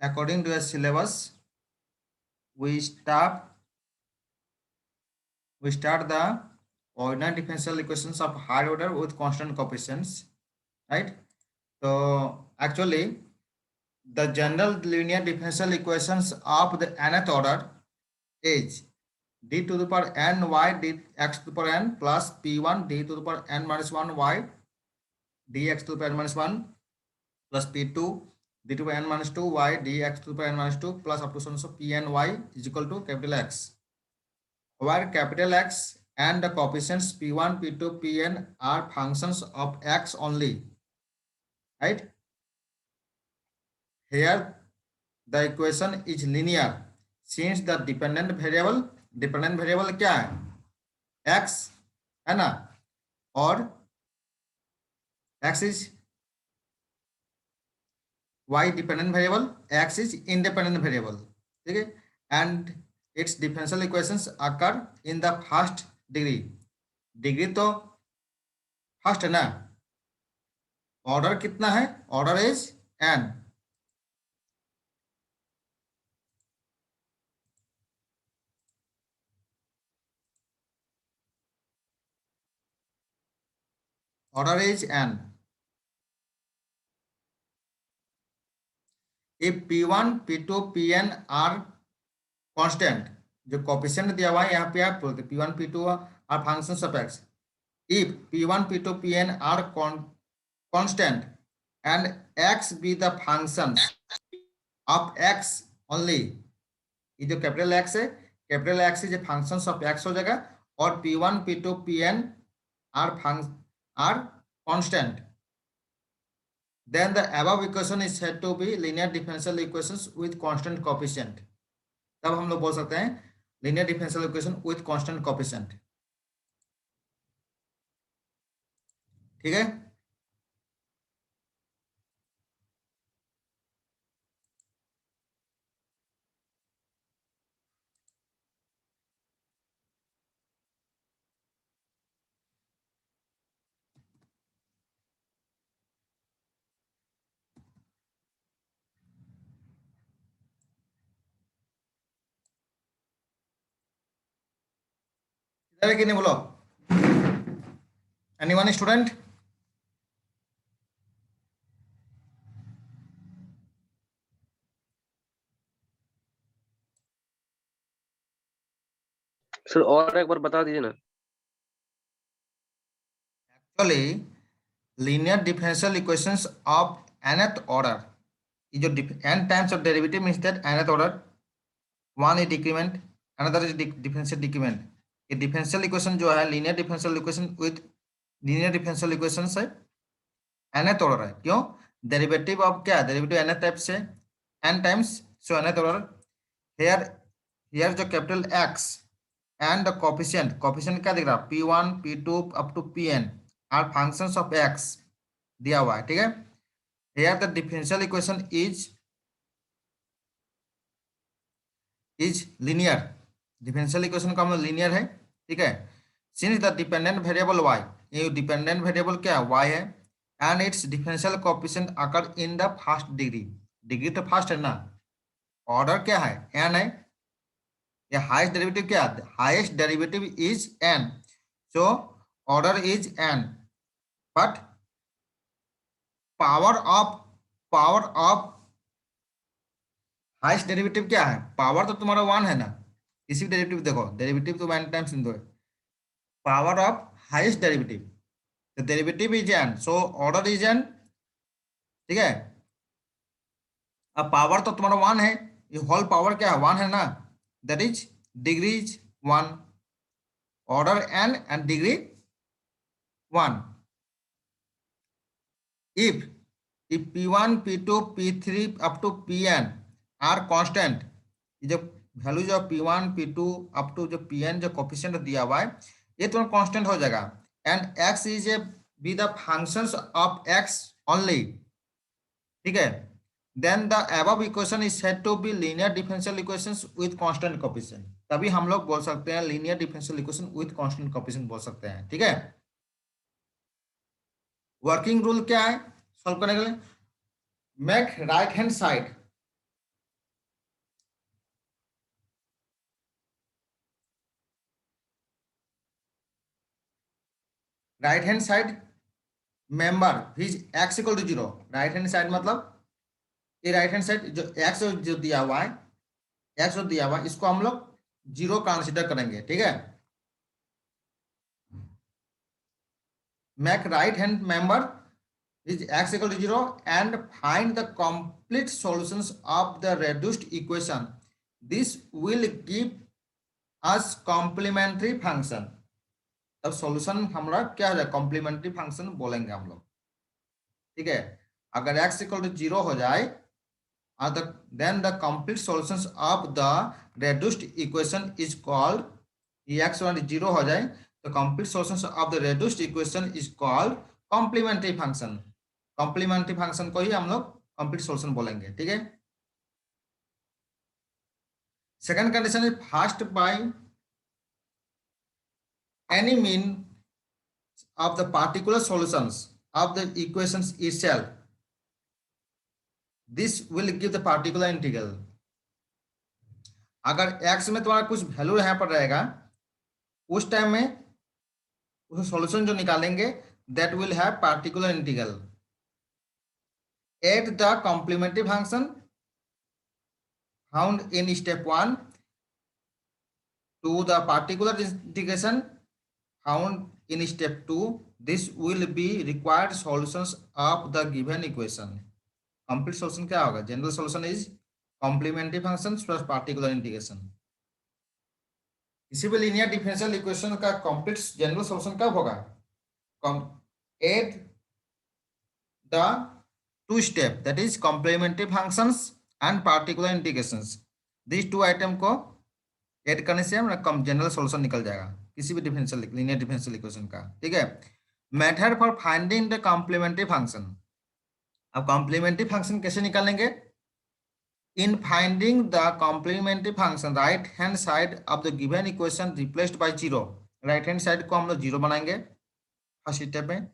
according to a syllabus, we start the ordinary differential equations of higher order with constant coefficients, right? So actually, the general linear differential equations of the nth order is d to the power n y dx to the power n plus p1 d to the power n minus 1 y dx to the power n minus 1 plus p2 d to the power n minus 2 y dx to the power n minus 2 plus up to so p n y is equal to capital X, where capital X and the coefficients p1, p2, pn are functions of x only, right? Here the equation is linear since the dependent variable क्या है, x है ना, और x is y dependent variable, x is independent variable, ठीक है, and its differential equations occur in the first degree. Degree तो first है ना, ऑर्डर कितना है, order is n. Order is n. If p1, p2, pn are constant, जो coefficient दिया हुआ है यहाँ पे आप बोलते p1, p2 are functions of x. If p1, p2, pn are constant and x be the functions of x only, ये जो कैपिटल x है, capital x is functions of x हो जाएगा, और p1, p2, pn are constant, then the above equation is said to be linear differential equations with constant coefficient. तब हम लोग बोल सकते हैं linear differential equation with constant coefficient. ठीक है, इधर है कि नहीं बोलो, anyone student? सर और एक बार बता दीजिए ना. Actually, linear differential equations of nth order, ये जो n times of derivative means that nth order, one is decrement, another is differential decrement. ये differential equation जो है linear differential equation with linear differential equations है nth order है, क्यों, derivative of क्या, derivative nth type से n times, so nth order. here जो capital x and the coefficient क्या दिख रहा, p1, p2 up to pn are functions of x दिया हुआ है, ठीक है. here the differential equation is linear, differential equation का मतलब linear है, ठीक है. since the dependent variable y, ये dependent variable क्या है, y है, and its differential coefficient occur in the first degree, degree तो फर्स्ट है ना, ऑर्डर क्या है, n है, या हाईएस्ट डेरिवेटिव क्या है, highest derivative is n, so order is n, but power of highest derivative क्या है, पावर तो तुम्हारा 1 है ना, किसी भी डेरिवेटिव देखो, डेरिवेटिव तो 1 टाइम्स इन दो है, power of highest derivative, the derivative is n, so order is n, ठीक है. अब पावर तो तुम्हारा 1 है, ये होल पावर क्या है, 1 है ना, that is degree is 1, order n and degree 1. if p1, p2, p3 up to pn are constant, ये जो वैल्यू जो p1, p2 अप टू जो pn जो कोफिशिएंट दिया हुआ है, ये तो कांस्टेंट हो जाएगा, and x is a be the functions of x only, ठीक है, then the above equation is said to be linear differential equations with constant coefficient. तभी हम लोग बोल सकते हैं linear differential equation with constant coefficient बोल सकते हैं, ठीक है. वर्किंग रूल क्या है सॉल्व करने के लिए, make right hand side right hand side member is x equal to 0। Right hand side मतलब ये राइट हैंड साइड जो x जो दिया हुआ है, x जो दिया हुआ है इसको हम लोग 0 कंसीडर करेंगे, ठीक है। Make right hand member is x equal to 0 and find the complete solutions of the reduced equation. This will give us complementary function. तब सॉल्यूशन हमारा क्या हो जाए, कॉम्प्लीमेंट्री फंक्शन बोलेंगे हम लोग, ठीक है। अगर x इक्वल टू 0 हो जाए then the complete solutions of the reduced equation is called, x 0 हो जाए तो complete solutions of the reduced equation is called complementary function। Complementary function को ही हम लोग कंप्लीट सॉल्यूशन बोलेंगे, ठीक है। Second condition is first by any mean of the particular solutions of the equations itself, this will give the particular integral. अगर x में तुम्हारा कुछ वैल्यू यहाँ पर रहेगा उस टाइम में उस सॉल्यूशन जो निकालेंगे that will have particular integral. Add the complementary function found in step 1 to the particular integration found in step 2. This will be required solutions of the given equation. Complete solution क्या होगा? General solution is complementary functions plus particular integration. किसी भी linear differential equation का complete general solution कब होगा? Add the two step, that is complementary functions and particular integrations. These two item को add करने से हम जनरल सॉल्यूशन निकल जाएगा किसी भी डिफरेंशियल लीनियर डिफरेंशियल इक्वेशन का, ठीक है। Method for finding the complementary function. अब कॉम्प्लीमेंट्री फंक्शन कैसे निकालेंगे? In finding the complementary function right hand side of the given equation replaced by 0। Right hand side को हम लोग 0 बनाएंगे फर्स्ट स्टेप में।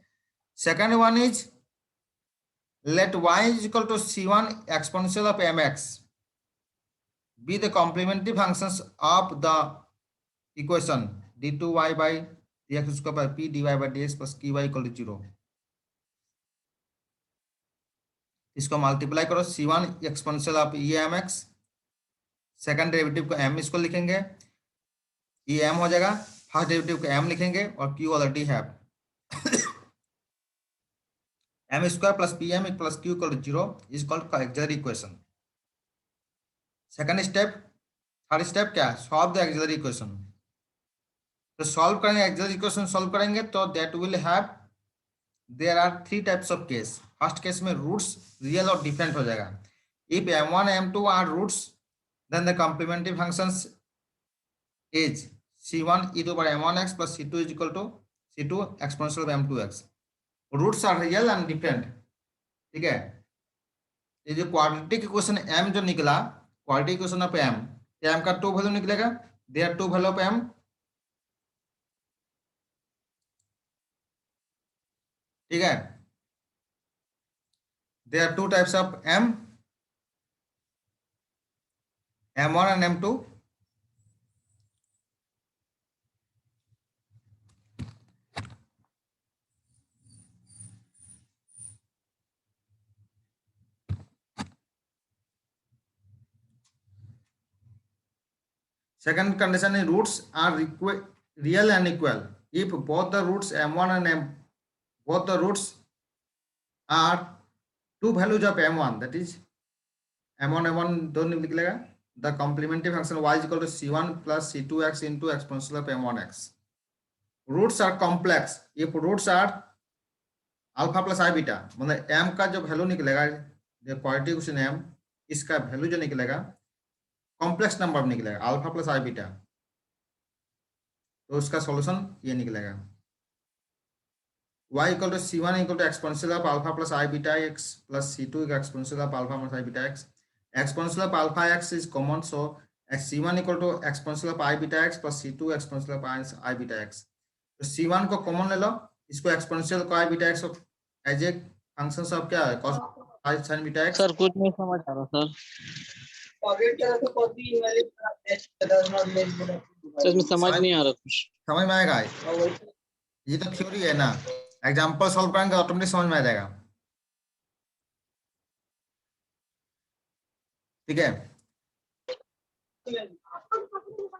Second one is let y is equal to c1 exponential of mx be the complementary functions of the equation d2y by dx square by p dy by dx plus ky equal to 0। इसको multiply करो c1 exponential of e mx, second derivative को m इसको लिखेंगे, e m हो जाएगा, first derivative को m लिखेंगे और q ऑलरेडी है m square plus pm plus q equal to 0 is called auxiliary equation। Second step, third step क्या? Solve the auxiliary equation। तो सॉल्व करेंगे auxiliary equation, सॉल्व करेंगे तो that will have, there are three types of case. First case में roots real और different हो जाएगा। If m1 m2 are roots then the complementary functions is c1 e to the power m1x plus c2 is equal to c2 exponential of m2x। Roots are real and different, ठीक है। ये जो quadratic equation m जो निकला, quadratic equation of m का two value निकलेगा, there two value of m, ठीक है। There two types of m1 and m2। Second condition is roots are real and equal. If both the roots m1 and both the roots are two values of m1, that is m1 दोनों निकलेगा, the complementary function y is equal to c1 plus c2x into exponential of m1x। Roots are complex. If roots are alpha plus I beta, मतलब m का जो value निकलेगा, जो quadratic equation m, इसका value जो निकलेगा कॉम्प्लेक्स नंबर में निकलेगा अल्फा प्लस आई बीटा, तो उसका सॉल्यूशन ये निकलेगा y equal to c1 equal to exponential of alpha plus i beta x plus c2 exponential of alpha plus i beta x। Exponential of alpha x is common, so c1 equal to exponential of i beta x plus c2 exponential of i beta x। तो c1 को common ले लो, इसको exponential को i beta x as a function of क्या है cos i sin beta x। Sir कुछ नहीं समझ आ रहा सर। सर इसमें समझ नहीं आ रहा कुछ। समझ में आएगा? ये तो थ्योरी है ना, एग्जाम्पल सॉल्व करेंगे ऑटोमेटिक समझ में आ जाएगा। ठीक है,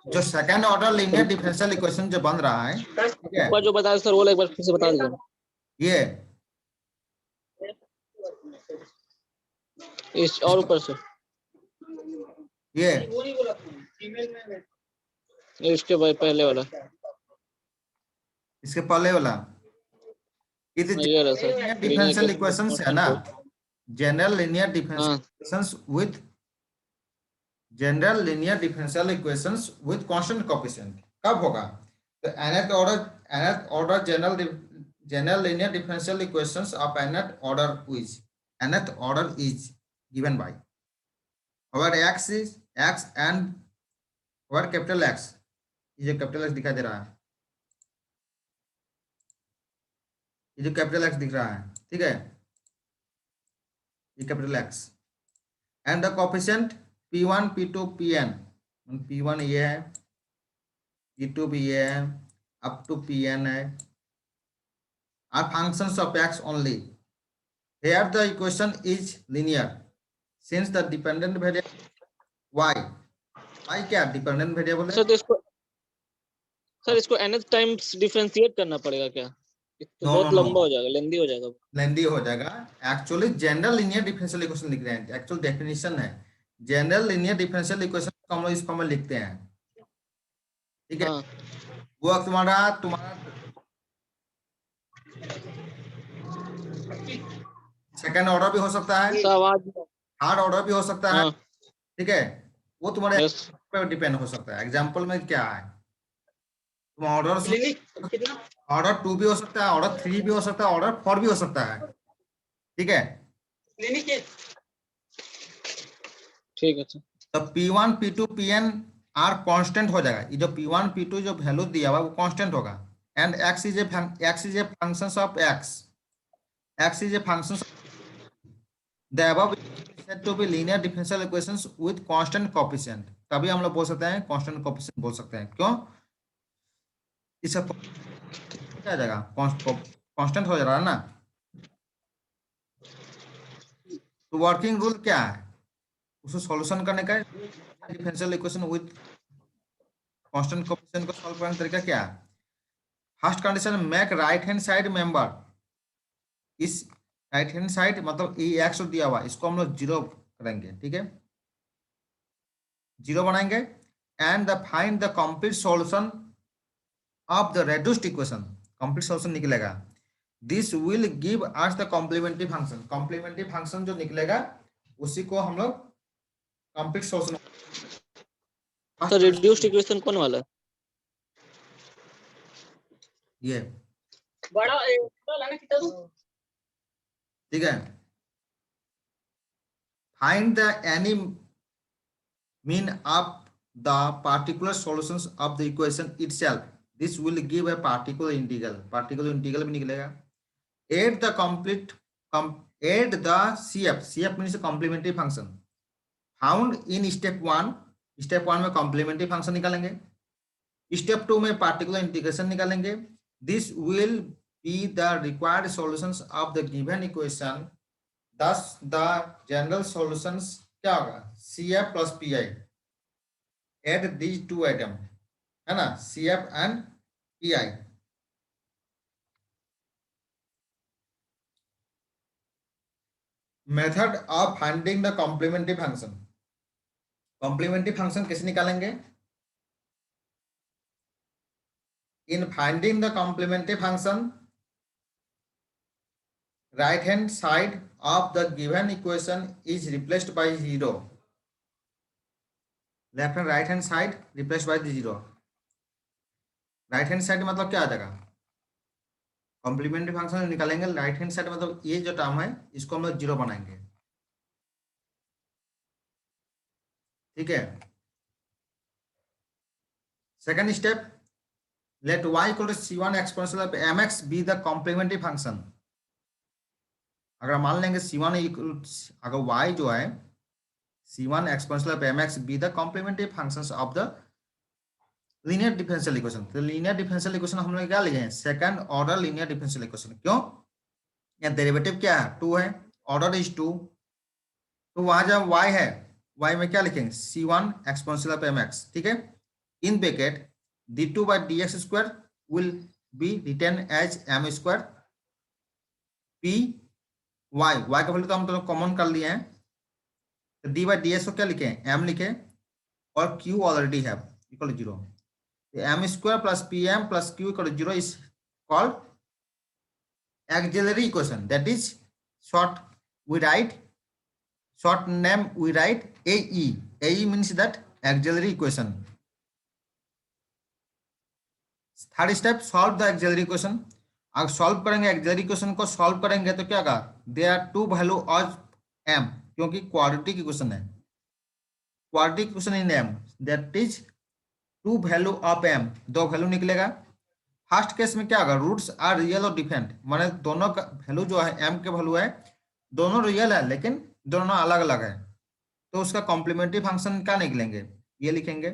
जो second order linear differential equation जो बन रहा है, ठीक है, ऊपर जो बताया सर वो एक बार फिर से बता दीजिए। ये इस और ऊपर से ये इसके बाद पहले वाला इसके पहले वाला ये ये रहा सर लीनियर डिफरेंशियल इक्वेशंस है ना, जनरल लीनियर डिफरेंशियल हाँ equations with general linear differential equations with constant coefficient कब होगा? तो nth order general linear differential equations of nth order is given by our x is x and our capital X, ये जो capital X दिखाई दे रहा है, ये जो कैपिटल X दिख रहा है, ठीक है, ये capital X and the coefficient p1 p2 pn, p1 ये है, p2 भी ये है, अप टू pn है, are functions of x only. Here the equation is linear since the dependent variable y क्या डिपेंडेंट वेरिएबल है? सर तो इसको nth टाइम्स डिफरेंशिएट करना पड़ेगा क्या? तो नो बहुत नो लंबा हो जाएगा, लेंदी हो जाएगा। लेंदी हो जाएगा। Actually general linear differential equation लिख रहे हैं, एक्चुअल डेफिनेशन है जनरल लीनियर डिफरेंशियल इक्वेशन को हम लोग इस फॉर्म में लिखते हैं, ठीक है। हाँ वो तुम्हारा सेकंड ऑर्डर भी हो सकता है, आवाज थर्ड ऑर्डर भी हो सकता है, हाँ ठीक है, वो तुम्हारे यस पर डिपेंड हो सकता है। एग्जांपल में क्या है, तुम ऑर्डर 2 भी हो सकता है, ऑर्डर 3 भी हो सकता है, ऑर्डर 4 भी हो सकता है, ठीक है। ठीक है सर। तो P1 P2 Pn are constant हो जाएगा, ये जो P1 P2 जो वैल्यू दिया हुआ वो कांस्टेंट होगा, and x is A function of x is a function the above said to be linear differential equations with constant coefficient, तभी हम लोग बोल सकते हैं कांस्टेंट कोएफिशिएंट बोल सकते हैं। क्यों? इसका क्या आ जाएगा, कांस्टेंट हो जा रहा है ना। तो वर्किंग रूल क्या है, उसको सॉल्यूशन करने का differential equation with constant coefficient को सॉल्व करने का तरीका क्या है? First condition, make right hand side member, इस राइट हैंड साइड मतलब ये एक्स दिया हुआ इसको हम लोग जीरो करेंगे, ठीक है, जीरो बनाएंगे, and the find the complete solution of the reduced equation, complete solution निकलेगा। This will give us the complementary function, complementary function जो निकलेगा उसी को हम लोग कंप्लीट सॉल्यूशन। तो रिड्यूस्ड इक्वेशन कौन वाला? ये बड़ा ठीक है, find the any mean of the particular solutions of the equation itself, this will give a particular integral भी निकलेगा। Add the complete add the CF means complementary function found in step 1 में complementary function निकालेंगे, step 2 में particular integration निकालेंगे। This will be the required solutions of the given equation, thus the general solutions क्या होगा, CF plus PI, add these two item, है ना, CF and PI। Method of finding the complementary function, complementary function कैसे निकालेंगे? In finding the complementary function, right hand side of the given equation is replaced by 0, left and right hand side replaced by the 0। Right hand side मतलब क्या आ जाएगा, complementary function निकालेंगे, right hand side मतलब ये जो term है इसको हम लोग 0 बनाएंगे, ठीक है। Second step, let y equal to C1 exponential of mx be the complementary function. अगर मान लेंगे C1 अगर y जो है C1 exponential of mx be the complementary functions of the linear differential equation. तो लीनियर डिफरेंशियल इक्वेशन हम लोग क्या लिखे हैं, second order linear differential equation. क्यों, या डेरिवेटिव क्या है, 2 है, ऑर्डर इज 2। तो वहां जब y है, y में क्या लिखेंगे, c1 एक्सपोनेंशियल ऑफ mx, ठीक है। In bracket d2 by dx square will be written as m square p y, y का वैल्यू तो हम दोनों कॉमन कर लिए हैं, तो d by ds को क्या लिखे, m लिखे, और q ऑलरेडी है equal 0। m square plus pm plus q equal 0 is called auxiliary equation, that is short we write, short name we write AE. AE means that auxiliary equation. Third step, solve the auxiliary equation। अगर solve करेंगे auxiliary equation को, solve करेंगे तो क्या कहा, they are two value of m, क्योंकि quadratic equation है, quadratic equation in m, that is two value of m, दो वैल्यू निकलेगा। फर्स्ट केस में क्या होगा, रूट्स आर रियल और डिफरेंट, माने दोनों का वैल्यू जो है m के वैल्यू है, दोनों रियल है लेकिन दोनों अलग अलग है, तो उसका कॉम्प्लीमेंट्री फंक्शन क्या निकलेंगे, ये लिखेंगे।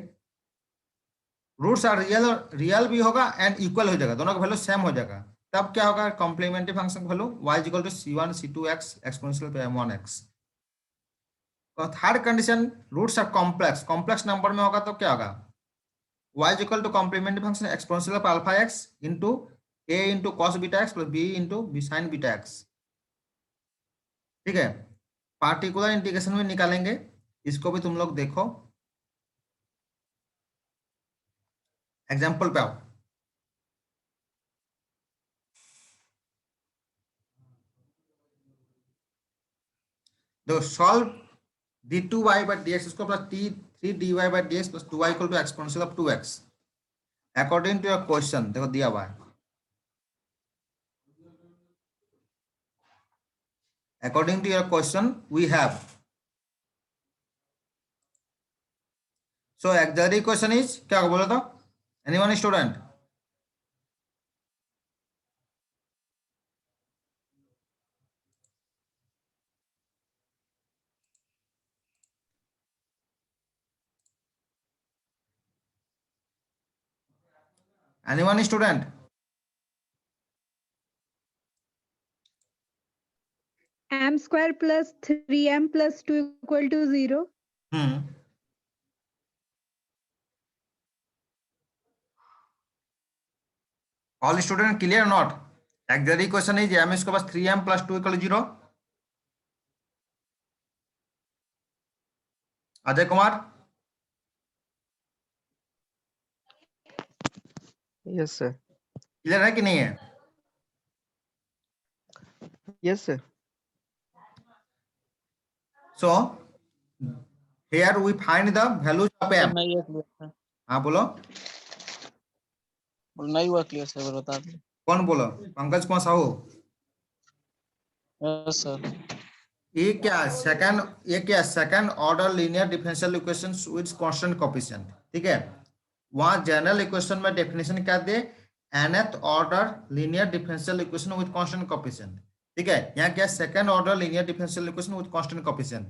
रूट्स आर रियल, और रियल भी होगा एंड इक्वल हो जाएगा, दोनों का वैल्यू सेम हो जाएगा, तब क्या होगा, कॉम्प्लीमेंट्री फंक्शन का value y equal to c1 c2x exponential पे m1x। तो third condition, roots are complex, complex number में होगा तो क्या होगा, y equal to complementary function exponential of alpha x into a into cos beta x plus b into b sine beta x, ठीक है। Particular integration में निकालेंगे, इसको भी तुम लोग देखो, एग्जाम्पल पे आओ। देखो, solve d2y by dx square plus t3dy by dx plus 2y equal to exponential of 2x according to your question. देखो दिया हुआ है, according to your question we have, so actually question is क्या बोला था, anyone student, anyone student, m square plus 3m plus 2 equal to 0. All student clear not, actually question is m square plus 3m plus 2 equal 0। Ajay Kumar, yes sir. Clear है कि नहीं है, yes sir. So here we find the values of sir m। नहीं हुआ clear, हाँ बोलो, नहीं हुआ क्लियर सर, बता दो। कौन बोलो, पंकज कुमार साहू, यस सर। ये क्या सेकंड, ये क्या second order linear differential equations with constant coefficient, ठीक है। वहां जनरल इक्वेशन में डेफिनेशन क्या दे, nth order linear differential equation with constant coefficient, ठीक है। यहाँ क्या second order linear differential equation with constant coefficient.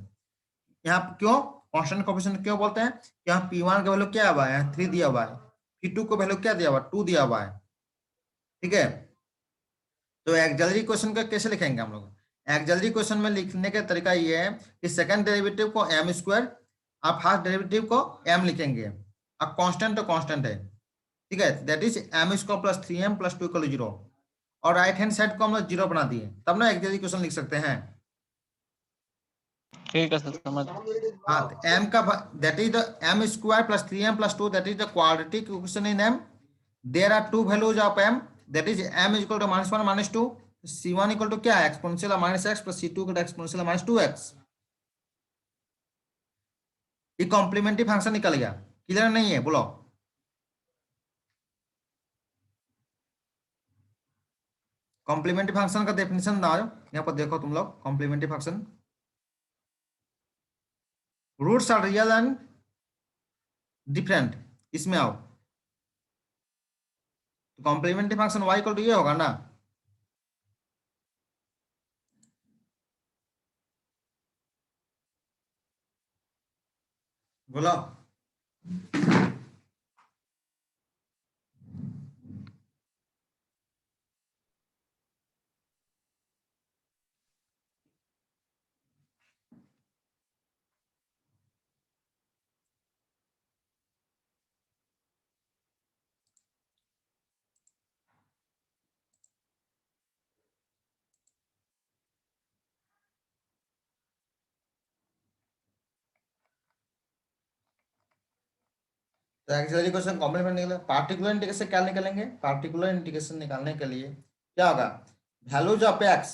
यहाँ क्यों कांस्टेंट कोएफिशिएंट क्यों बोलते हैं, यहाँ p1 का वैल्यू क्या हुआ है, 3 दिया हुआ है, p2 को वैल्यू क्या दिया हुआ है, 2 दिया हुआ है, ठीक है। तो एक्सिलरी क्वेश्चन का कैसे लिखेंगे हम लोग, एक्सिलरी क्वेश्चन में लिखने का तरीका ये है कि सेकंड डेरिवेटिव को m स्क्वायर, आप फर्स्ट डेरिवेटिव को m लिखेंगे, अब कांस्टेंट तो कांस्टेंट है, ठीक है, that is m square plus 3m plus 2 equal 0, और राइट हैंड साइड को हम लोग 0 बना दिए, तब ना एक्सिलरी क्वेश्चन लिख सकते हैं। ठीक है सर, समझ। हाँ, तो m का that is the m square plus 3m plus 2, that is the quadratic equation in m, there are two values of m, that is m equal to -1 -2, c1 equal to क्या है, exponential -x plus c2 equal to exponential -2x, ये complementary function निकल गया। Clear नहीं है बोलो, complementary function का definition ना यहाँ पर देखो तुम लोग, complementary function, roots are real and different, इसमें आओ, तो complementary function y equal to ये होगा ना, बोलो, तो एक्सिलरी इक्वेशन कॉम्प्लीमेंट निकले। पार्टिकुलर इंटीग्रेशन क्या निकालेंगे? पार्टिकुलर इंटीग्रेशन निकालने के लिए क्या होगा? वैल्यूज ऑफ एक्स,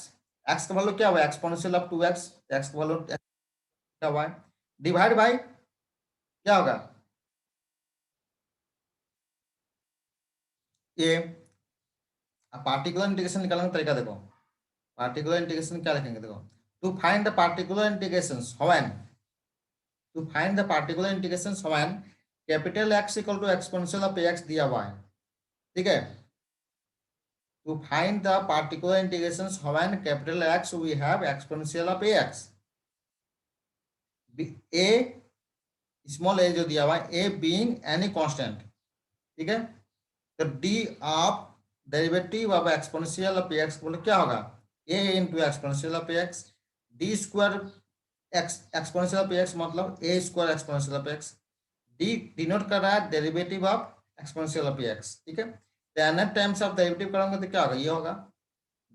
एक्स का वैल्यू क्या हुआ? एक्सपोनेंशियल ऑफ 2x, एक्स का वैल्यू क्या हुआ? डिवाइड बाय क्या होगा? ये पार्टिकुलर इंटीग्रेशन निकालने का तरीका देखो। पार्टिकुलर इंटीग्रेशन क्या लिखेंगे देखो, to find the particular integrations when, to find the particular integrations when capital X equal to exponential of ax दिया हुआ है, ठीक है। to find the particular integrations when capital X we have exponential of ax, a small a जो दिया हुआ है, a being any constant, ठीक है। तो d of derivative of exponential of ax बोले क्या होगा? a into exponential of ax, d square exponential of x मतलब a square exponential of x, d denote कर रहा है derivative of exponential of x, ठीक है। तो n टाइम्स ऑफ डेरिवेटिव करेंगे तो क्या होगा? ये होगा।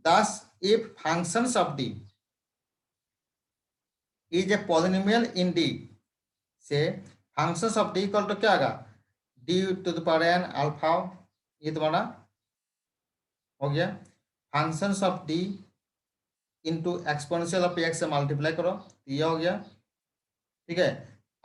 thus if functions of d is a polynomial in d, से functions of d equal to क्या होगा? d to the power n alpha, ये तुम्हारा हो गया। functions of d into exponential of x से मल्टीप्लाई करो, ये हो गया, ठीक है।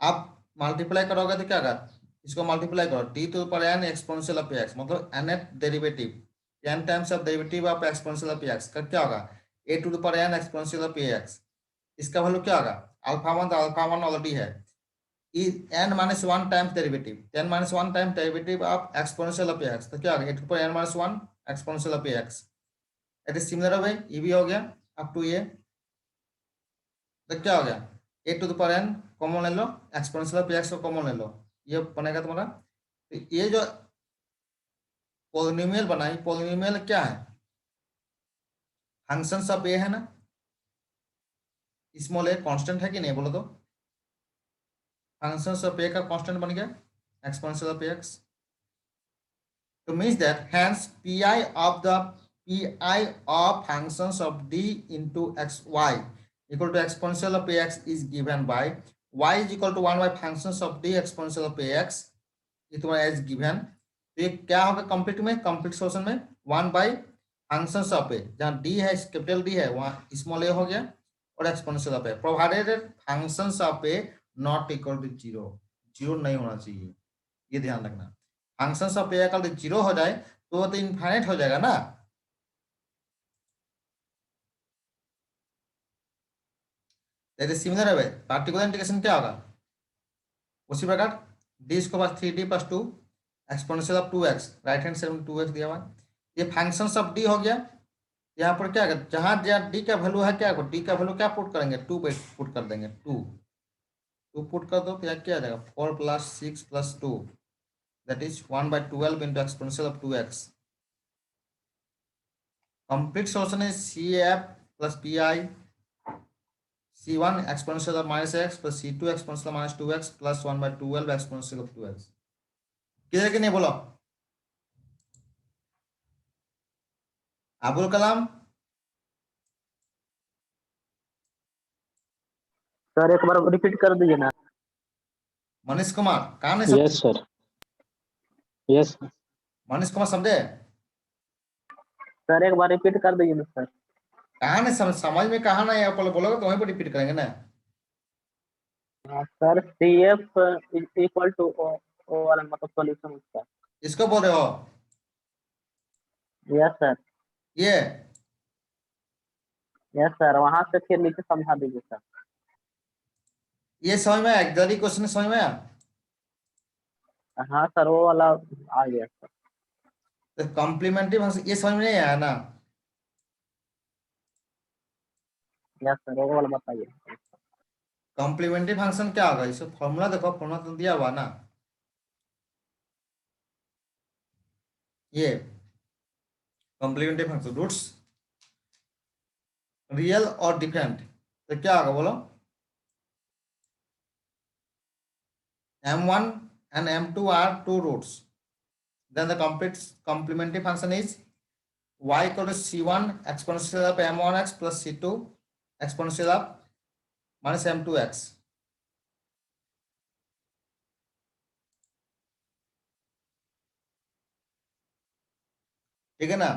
आप मल्टीप्लाई करोगे तो क्या होगा? इसको मल्टीप्लाई करो, d to power n exponential of x मतलब n derivative n times of derivative of exponential of x का क्या होगा? A to the power n exponential of x, इसका वैल्यू क्या होगा? अल्फा वन, तो अल्फा वन ऑलरेडी है, n minus one times derivative, n minus one times derivative of exponential of x, तो क्या होगा? A to power n minus one exponential of x. It is similar way, ये भी हो गया up to ये, तो क्या हो गया? A to the power n common ले लो, एक्सपोनेंशियल ऑफ एक्स को कॉमन ले लो, ये बनेगा तुम्हारा। तो ये जो पॉलिनोमियल बना, ये पॉलिनोमियल क्या है? फंक्शंस ऑफ ए है ना, स्मॉल ए कांस्टेंट है कि नहीं बोलो तो? फंक्शंस ऑफ ए का कांस्टेंट बन गया एक्सपोनेंशियल ऑफ एक्स, तो means that hence pi of functions of d into xy equal to exponential of ax is given by y is equal to 1 by functions of d exponential of ax, ये तुम्हारा is given। तो ये क्या होगा complete में? Complete solution में 1 by functions of a, जहाँ d है कैपिटल d है वहाँ स्मॉल a हो गया, और exponential of a provided functions of a not equal to 0, 0 नहीं होना चाहिए, ये ध्यान रखना। functions of a equal to 0 हो जाए तो वो तो इनफाइनाइट हो जाएगा ना। सिमिलर है, पार्टिकुलर इंटीग्रेशन क्या होगा? उसी प्रकार डी इसको पास 3d plus 2 exponential of 2x, right hand side में 2x दिया हुआ है, ये फंक्शंस ऑफ डी हो गया। यहाँ पर क्या कर, जहां जहां डी का वैल्यू है, क्या डी का वैल्यू क्या पुट करेंगे? 2 पे पुट कर देंगे, 2 पुट कर दो तो यहाँ क्या आ जाएगा? 4 + 6 + 2 that is 1/12 into exponential of 2x। Complete solution है CF plus PI C1 exponential of -x plus C2 exponential of -2x plus 1/12 exponential of 2x। Clear कि नहीं बोलो? अबुल कलाम सर एक बार रिपीट कर दीजिए ना। मनीष कुमार कहाँ नहीं समझे? Yes sir, yes Manish Kumar समझे? सर एक बार रिपीट कर दीजिए ना सर। कहाँ नहीं समझ में कहाँ नहीं आप बोलोगे तो वहीं पर रिपीट करेंगे ना। Sir CF equal to O वाला मतलब सॉल्यूशन उसका। इसको बोल रहे हो? यस सर, ये यस सर, वहां से फिर नीचे समझा दीजिए सर। ये समझ में आया? गलती क्वेश्चन समझ में आया? हाँ सर वो वाला आ गया सर। तो कॉम्प्लीमेंट्री फंक्शन ये समझ में नहीं आया ना? यस सर वो वाला बताइए। कॉम्प्लीमेंट्री फंक्शन क्या होगा? इसका फॉर्मूला देखो, फॉर्मूला तो दिया हुआ ना, ये कॉम्प्लीमेंट्री फंक्शन रूट्स रियल और डिफरेंट, तो क्या होगा बोलो? m1 and m2 are two roots, then the complementary function is y equal to c1 exponential of m1x plus c2 exponential of minus m2x। ठीक है ना।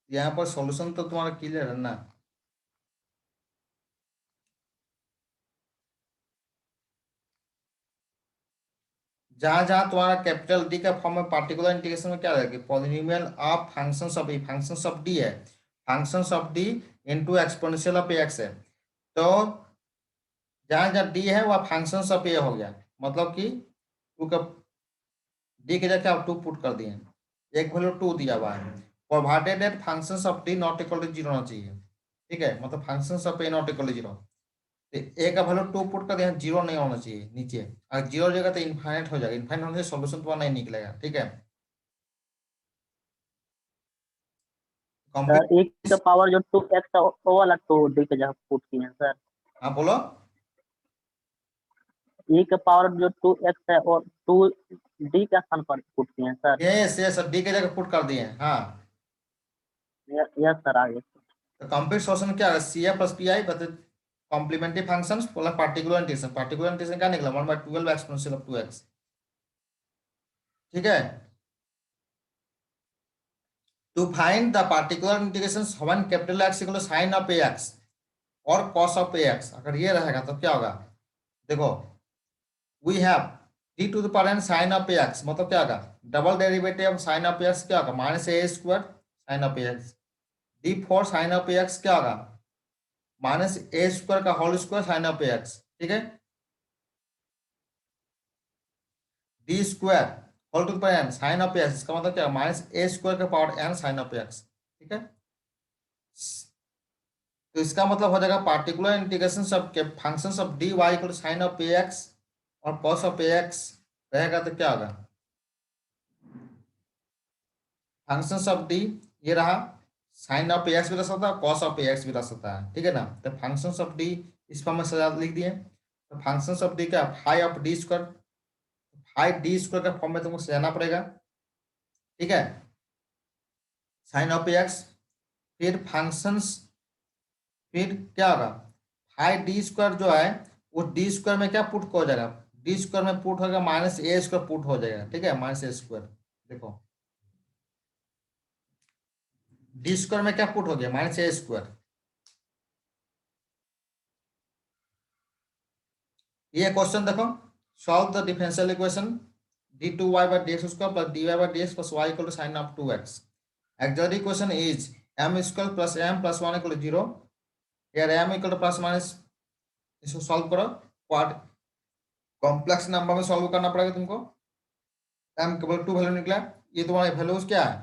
यहाँ पर सॉल्यूशन तो तुम्हारा क्लियर है ना। जहां जहां तुम्हारा कैपिटल डी का फॉर्म में पार्टिकुलर इंटीग्रेशन में क्या रहेगा, polynomial of functions of e, functions of D है, functions of D into exponential of x है। तो जहां जहां डी है वह फंक्शंस ऑफ ए हो गया, मतलब कि टू का डी के जगह आप टू पुट कर दिए, एक वैल्यू टू दिया हुआ है, provided that functions of D not equal to zero होना चाहिए। ठीक है, मतलब functions of a not equal to zero, तो ए का वैल्यू टू पुट कर दिया, जीरो नहीं होना चाहिए नीचे, अगर जीरो हो जाएगा तो इनफाइनाइट हो जाएगा, इनफाइनाइट होने से सॉल्यूशन तुम्हारा नहीं निकलेगा। ठीक है, सर ए का पावर जो 2x है वो वाला तो डी के जगह पुट किए हैं सर। हाँ बोलो। ए का पावर जो 2x है और 2 डी का स्थान पर पुट किए हैं सर। यस यस, डी के जगह पुट कर दिए हैं। हाँ, यस सर, आगे। तो कंप्लीट सॉल्यूशन क्या है, C A plus P I but complementary functions plus particular integration, particular integration क्या निकला 1/12 एक्सपोनेंशियल ऑफ 2x। ठीक है, to find the particular integration one capital X equal sine of A X और cos of A X, अगर ये रहेगा तो क्या होगा, देखो we have D to the power N sine of A X, मतलब क्या होगा, double derivative of sine of A x क्या होगा, minus a square sine of A x, D for sine of A x क्या होगा, minus a square का whole square sine of A x. ठीक है, D square whole to the power N sine of A x, इसका मतलब क्या, minus a square का power N sine of A x. ठीक है, तो इसका मतलब हो जाएगा particular integration of functions of D y equal sine of A X और कॉस ऑफ ए एक्स रहेगा तो क्या होगा, फंक्शंस ऑफ डी ये रहा, साइन ऑफ ए एक्स भी रह सकता है, कॉस ऑफ ए एक्स भी रह सकता है। ठीक है ना, तो फंक्शंस ऑफ डी इस फॉर्म में सजा लिख दिए, तो फंक्शंस ऑफ डी क्या, phi of D square, phi D square का फॉर्म में तुमको सजाना पड़ेगा। ठीक है, साइन ऑफ ए एक्स, फिर फंक्शंस, फिर क्या होगा, फाई डी स्क्वायर जो है वो डी स्क्वायर में क्या पुट हो जाएगा, डी स्क्वायर में पुट होगा माइनस ए स्क्वायर पुट हो जाएगा। ठीक है, माइनस ए स्क्वायर, देखो डी स्क्वायर में क्या पुट हो गया, माइनस ए स्क्वायर। ये क्वेश्चन देखो, solve the differential equation d2y by dx square plus dy by dx plus y equal to sin of 2x. Auxiliary equation is m square plus m plus 1 equal to 0. Here m equal to plus minus, इसको solve करो, quad complex number में solve करना पड़ेगा तुमको। m केवल 2 value निकला, ये तुम्हारे वैल्यूज क्या है,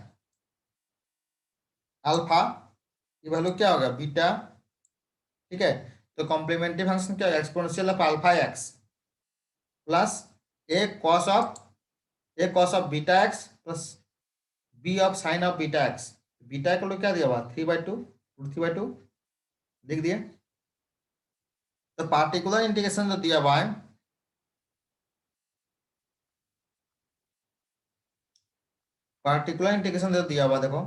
अल्फा, ये वैल्यू क्या होगा, बीटा। ठीक है, तो कॉम्प्लीमेंट्री फंक्शन क्या है, exponential of alpha x plus a cos of beta x plus b of sine of beta x. Beta को क्या दिया हुआ 3/2 √3/2 लिख दिए। तो पार्टिकुलर इंटीग्रेशन जो दिया हुआ है, पार्टिकुलर इंटीग्रेशन जो दिया हुआ देखो,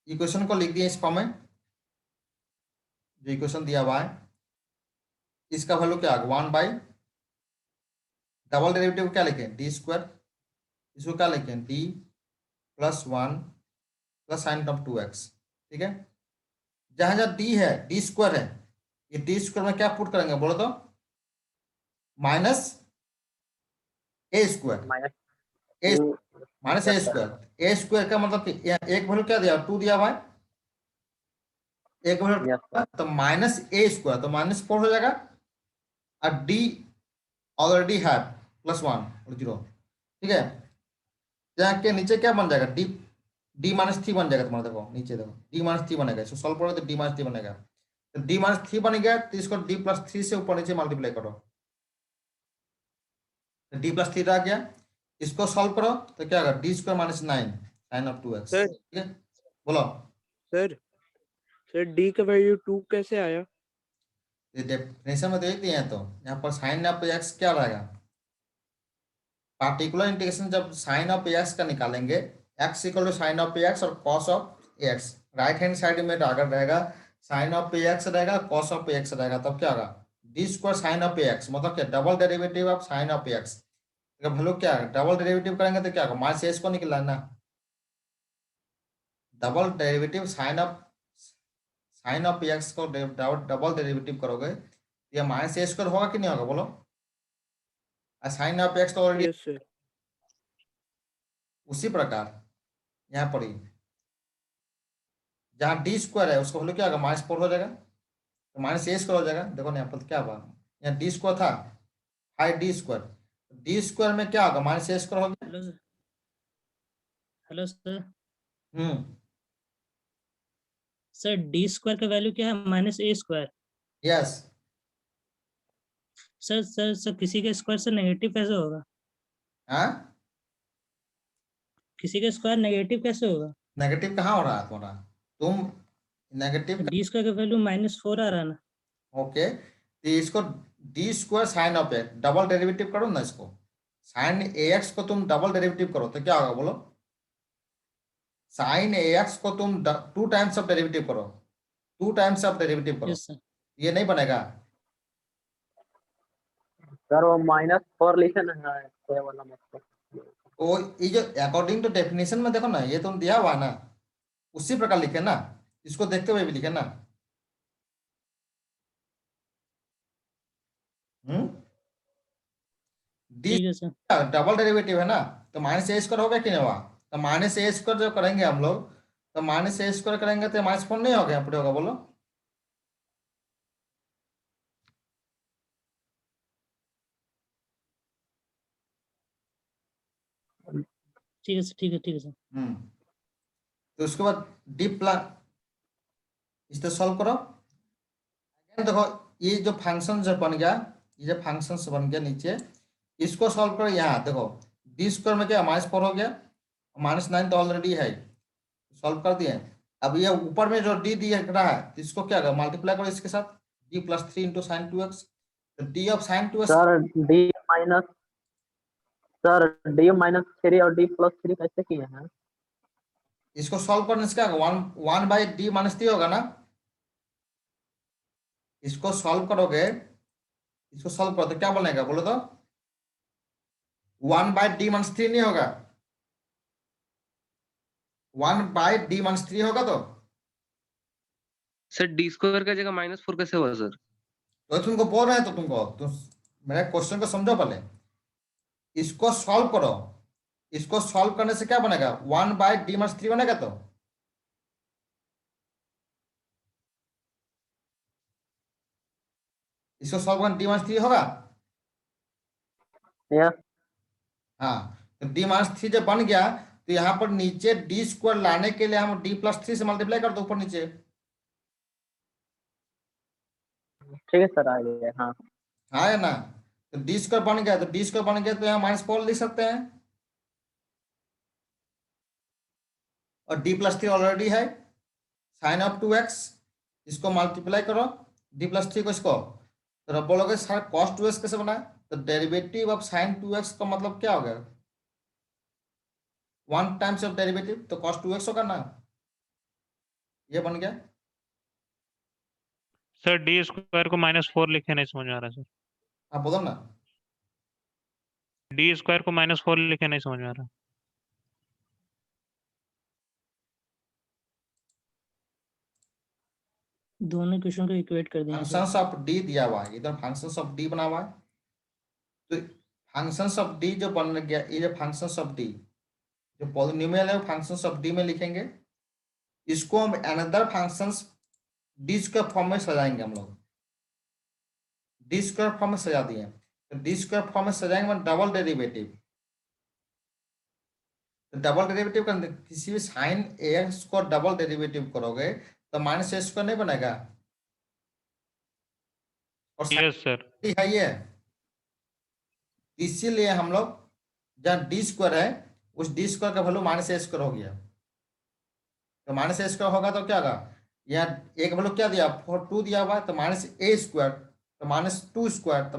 इक्वेशन को लिख दिए इस फॉर्म में, जो इक्वेशन दिया हुआ है इसका वैल्यू क्या होगा 1/, डबल डेरिवेटिव क्या लिखें डी स्क्वायर, इसको क्या लिखें D plus 1 plus sign of 2x। ठीक है, जहां जहां डी है डी स्क्वायर है, ये डी स्क्वायर में क्या पुट करेंगे बोलो तो, minus a square, minus a square, A square का मतलब कि एक वैल्यू क्या दिया 2 दिया हुआ है, एक वैल्यू तो माइनस ए स्क्वायर, तो -4 हो जाएगा, और डी ऑलरेडी है +1 और 0। ठीक है, यहाँ के नीचे क्या बन जाएगा, डी -3 बन जाएगा तुम्हारा, देखो नीचे देखो डी -3 बनेगा, इसको सॉल्व करो तो डी -3 बनेगा, तो डी -3 बन गया, तो इसको डी +3 से ऊपर नीचे मल्टीप्लाई करो, तो डी +3 आ गया, इसको सॉल्व करो तो क्या होगा D square -9 sign of 2x। ठीक है, बोलो सर डी का वैल्यू 2 कैसे आया, ये डेफिनेशन में देख दिए हैं, तो यहाँ पर साइन ऑफ एक्स क्या रहेगा, पार्टिकुलर इंटीग्रेशन जब साइन ऑफ एक्स का निकालेंगे, X equal to sine of X और cos of X, right hand side में अगर रहेगा साइन ऑफ एक्स रहेगा, कॉस ऑफ एक्स रहेगा, तब क्या होगा D square sine of x, मतलब क्या double derivative of sine of X. Value क्या है, डबल डेरिवेटिव करेंगे तो क्या होगा, माइनस ए स्क्वायर निकला ना, double derivative sign of x को डबल डेरिवेटिव करोगे ये माइनस ए स्क्वायर होगा कि नहीं होगा बोलो, साइन ऑफ एक्स तो ऑलरेडी Yes, sir. उसी प्रकार यहाँ पर ही जहाँ डी स्क्वायर है उसका वैल्यू क्या होगा, -4 हो जाएगा, तो माइनस ए स्क्वायर हो जाएगा। देखो ना यहाँ पर क्या हुआ, यहाँ डी स्क्वायर था 5d स्क्वायर, डी स्क्वायर में क्या होगा, माइनस ए स्क्वायर हो गया। Hello sir. Hello sir. Hmm, sir D square का वैल्यू क्या है, -a²। यस। सर किसी का स्क्वायर से नेगेटिव कैसे होगा, हाँ, किसी का स्क्वायर नेगेटिव कैसे होगा? नेगेटिव कहाँ हो रहा है तुम्हारा, तुम नेगेटिव, डी स्क्वायर का वैल्यू -4 आ रहा है ना। ओके, तो इसको D square sine of x double derivative करो ना, इसको साइन ए एक्स को तुम डबल डेरिवेटिव करो तो क्या होगा बोलो, साइन ए एक्स को तुम 2 टाइम्स ऑफ डेरिवेटिव करो, 2 टाइम्स ऑफ डेरिवेटिव करो, यस सर। ये नहीं बनेगा। सर वो -4 लिखे ना है ये वाला मतलब। वो ये जो अकॉर्डिंग टू डेफिनेशन में देखो ना, ये तुम दिया हुआ है ना, उसी प्रकार लिखे ना, इसको देखते हुए भी लिखे ना। डी ठीक है सर। डबल डेरिवेटिव है ना, तो माइनस ए स्क्वायर होगा कि नहीं होगा, तो माइनस ए स्क्वायर जो करेंगे हम लोग, तो माइनस ए स्क्वायर करेंगे तो -4 नहीं होगा, यहाँ पर होगा बोलो, ठीक है सर, ठीक है, ठीक है सर। तो उसके बाद डी प्लस इससे सॉल्व करो। देखो ये जो फंक्शन जो बन गया, ये जो फंक्शन बन गया नीचे, इसको सॉल्व करो। यहाँ देखो डी स्क्वायर में क्या -4 हो गया, -9 तो ऑलरेडी है, सॉल्व कर दिए। अब ये ऊपर में जो डी दिया रहा है, तो इसको क्या करो, मल्टीप्लाई करो इसके साथ, d + 3 × sin 2x, तो d of sin 2x, sir d -3 और d + 3 कैसे किए हैं? इसको सॉल्व करने से क्या होगा, 1/d - 3 होगा ना, इसको सॉल्व करोगे, इसको सॉल्व करो तो क्या बनेगा बोलो तो, 1/d - 3 नहीं होगा, 1/d - 3 होगा। तो सर डी स्क्वायर का जगह -4 कैसे हुआ सर? तो तुमको बोल रहे हैं, तो तुम मेरे क्वेश्चन को समझो पहले, इसको सॉल्व करो, इसको सॉल्व करने से क्या बनेगा, 1/d - 3 बनेगा। तो इसको सॉल्व करने d - 3 होगा। यस हाँ, तो d - 3 जब बन गया, तो यहाँ पर नीचे डी स्क्वायर लाने के लिए हम d + 3 से मल्टीप्लाई कर दो ऊपर नीचे। ठीक है सर, आ गया। हाँ हाँ है ना, तो डी स्क्वायर बन गया, तो डी स्क्वायर बन गया तो यहाँ -4 लिख सकते हैं, और d + 3 ऑलरेडी है, साइन ऑफ 2x, इसको मल्टीप्लाई करो d + 3 को, इसको तो अब बोलोगे सर cos 2x कैसे बना है, तो डेरिवेटिव ऑफ sin 2x का मतलब क्या हो गया, 1 टाइम्स ऑफ डेरिवेटिव, तो cos 2x होगा ना, ये बन गया। सर डी स्क्वायर को -4 लिखे नहीं समझ में आ रहा सर, आप बोलो ना, डी स्क्वायर को -4 लिखे नहीं समझ में आ रहा। दोनों क्वेश्चन को इक्वेट कर दिया सर। फंक्शंस ऑफ डी दिया हुआ है, इधर फंक्शंस ऑफ डी बना हुआ है, तो फंक्शंस ऑफ डी जो बन गया, ये जो फंक्शंस ऑफ डी जो पॉलिनोमियल है, फंक्शंस ऑफ डी में लिखेंगे, इसको हम another functions D square form में सजाएंगे, हम लोग डी स्क्वायर फॉर्म में सजा दिए, तो डी स्क्वायर फॉर्म में सजाएंगे डबल डेरिवेटिव, तो डबल डेरिवेटिव का किसी भी साइन एक्स को डबल डेरिवेटिव करोगे तो -a² नहीं बनेगा, और यस सर। है ये, इसीलिए हम लोग जहाँ डी स्क्वायर है उस डी स्क्वायर का वैल्यू -a² हो गया, तो -a² होगा तो क्या होगा, यहाँ एक वैल्यू क्या दिया 2 दिया हुआ है, तो -a², तो -2², तो